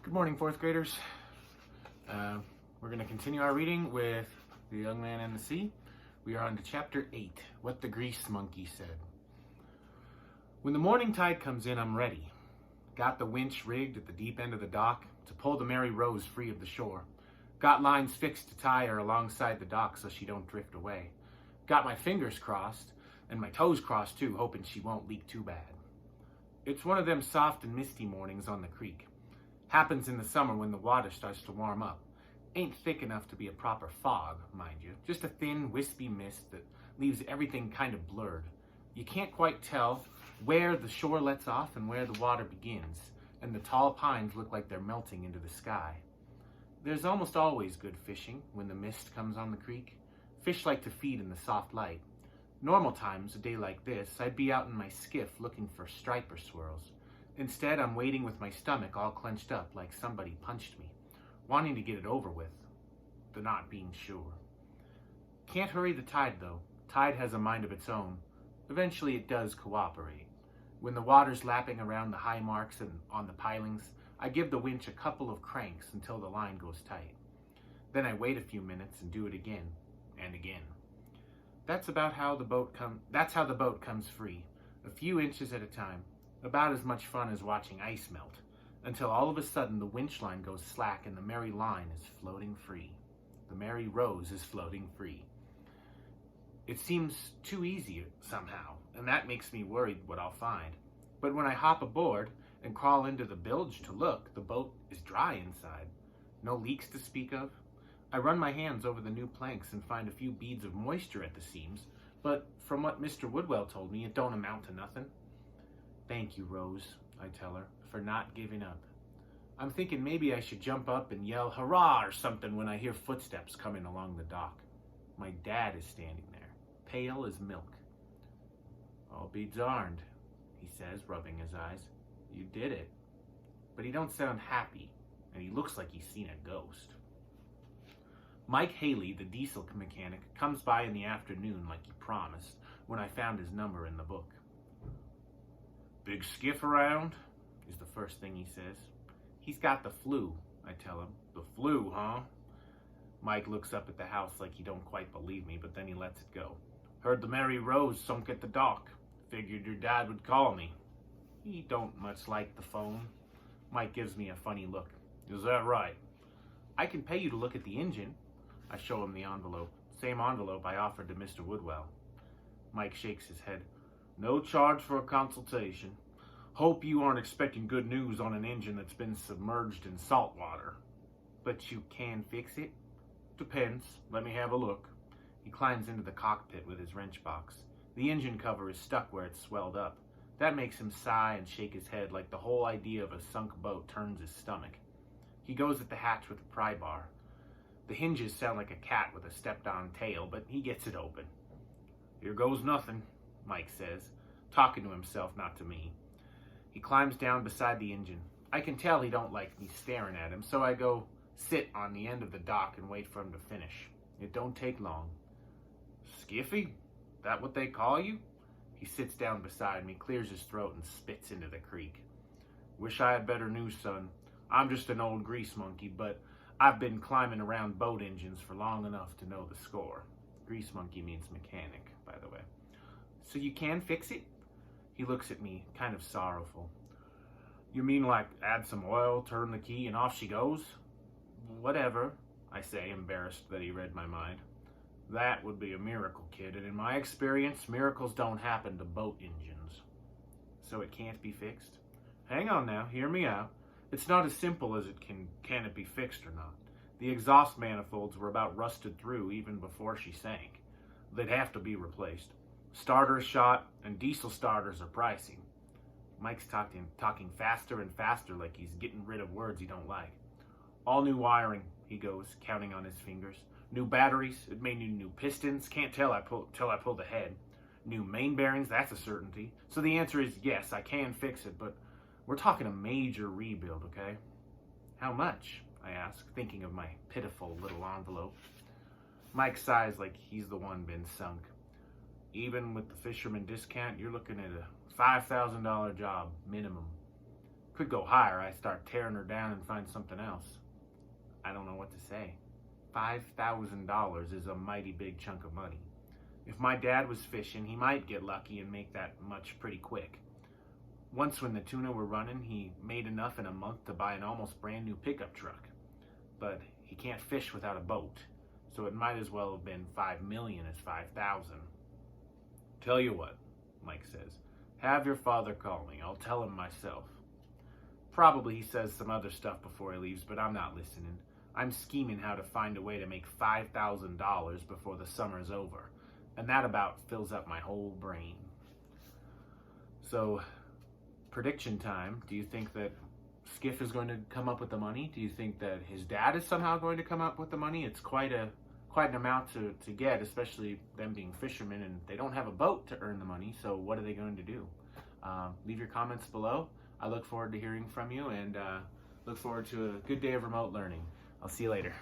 Good morning, fourth graders. We're going to continue our reading with The Young Man and the Sea. We are on to chapter 8, What the Grease Monkey Said. When the morning tide comes in, I'm ready. Got the winch rigged at the deep end of the dock to pull the Mary Rose free of the shore. Got lines fixed to tie her alongside the dock so she don't drift away. Got my fingers crossed, and my toes crossed too, hoping she won't leak too bad. It's one of them soft and misty mornings on the creek. Happens in the summer when the water starts to warm up. Ain't thick enough to be a proper fog, mind you. Just a thin, wispy mist that leaves everything kind of blurred. You can't quite tell where the shore lets off and where the water begins, and the tall pines look like they're melting into the sky. There's almost always good fishing when the mist comes on the creek. Fish like to feed in the soft light. Normal times, a day like this, I'd be out in my skiff looking for striper swirls. Instead, I'm waiting with my stomach all clenched up like somebody punched me, wanting to get it over with, the not being sure. Can't hurry the tide, though. Tide has a mind of its own. Eventually, it does cooperate. When the water's lapping around the high marks and on the pilings, I give the winch a couple of cranks until the line goes tight. Then I wait a few minutes and do it again and again. That's how the boat comes free, a few inches at a time. About as much fun as watching ice melt, until all of a sudden the winch line goes slack and the Mary line is floating free. The Mary Rose is floating free. It seems too easy somehow, and that makes me worried what I'll find. But when I hop aboard and crawl into the bilge to look, the boat is dry inside. No leaks to speak of. I run my hands over the new planks and find a few beads of moisture at the seams, but from what Mr. Woodwell told me, it don't amount to nothing. Thank you, Rose, I tell her, for not giving up. I'm thinking maybe I should jump up and yell hurrah or something when I hear footsteps coming along the dock. My dad is standing there, pale as milk. I'll be darned, he says, rubbing his eyes. You did it. But he don't sound happy, and he looks like he's seen a ghost. Mike Haley, the diesel mechanic, comes by in the afternoon like he promised when I found his number in the book. Big skiff around? Is the first thing he says. He's got the flu, I tell him. The flu, huh? Mike looks up at the house like he don't quite believe me, but then he lets it go. Heard the Mary Rose sunk at the dock. Figured your dad would call me. He don't much like the phone. Mike gives me a funny look. Is that right? I can pay you to look at the engine. I show him the envelope. Same envelope I offered to Mr. Woodwell. Mike shakes his head. No charge for a consultation. Hope you aren't expecting good news on an engine that's been submerged in salt water. But you can fix it? Depends. Let me have a look. He climbs into the cockpit with his wrench box. The engine cover is stuck where it's swelled up. That makes him sigh and shake his head like the whole idea of a sunk boat turns his stomach. He goes at the hatch with a pry bar. The hinges sound like a cat with a stepped-on tail, but he gets it open. Here goes nothing, Mike says, talking to himself, not to me. He climbs down beside the engine. I can tell he don't like me staring at him, so I go sit on the end of the dock and wait for him to finish. It don't take long. Skiffy? That what they call you? He sits down beside me, clears his throat, and spits into the creek. Wish I had better news, son. I'm just an old grease monkey, but I've been climbing around boat engines for long enough to know the score. Grease monkey means mechanic, by the way. So you can fix it? He looks at me, kind of sorrowful. You mean like add some oil, turn the key, and off she goes? Whatever, I say, embarrassed that he read my mind. That would be a miracle, kid, and in my experience, miracles don't happen to boat engines. So it can't be fixed? Hang on now, hear me out. It's not as simple as it can it be fixed or not. The exhaust manifolds were about rusted through even before she sank. They'd have to be replaced. Starters shot, and diesel starters are pricey. Mike's talking faster and faster like he's getting rid of words he don't like. All new wiring, he goes, counting on his fingers. New batteries, it may need new pistons, can't tell till I pull the head. New main bearings, that's a certainty. So the answer is yes, I can fix it, but we're talking a major rebuild, okay? How much? I ask, thinking of my pitiful little envelope. Mike sighs like he's the one been sunk. Even with the fisherman discount, you're looking at a $5,000 job, minimum. Could go higher. I start tearing her down and find something else. I don't know what to say. $5,000 is a mighty big chunk of money. If my dad was fishing, he might get lucky and make that much pretty quick. Once when the tuna were running, he made enough in a month to buy an almost brand new pickup truck. But he can't fish without a boat, so it might as well have been 5 million as 5,000. Tell you what, Mike says, have your father call me. I'll tell him myself. Probably he says some other stuff before he leaves, but I'm not listening. I'm scheming how to find a way to make $5,000 before the summer's over, and that about fills up my whole brain. So, prediction time. Do you think that Skiff is going to come up with the money? Do you think that his dad is somehow going to come up with the money? It's quite an amount to get, especially them being fishermen, and they don't have a boat to earn the money, so what are they going to do? Leave your comments below. I look forward to hearing from you, and look forward to a good day of remote learning. I'll see you later.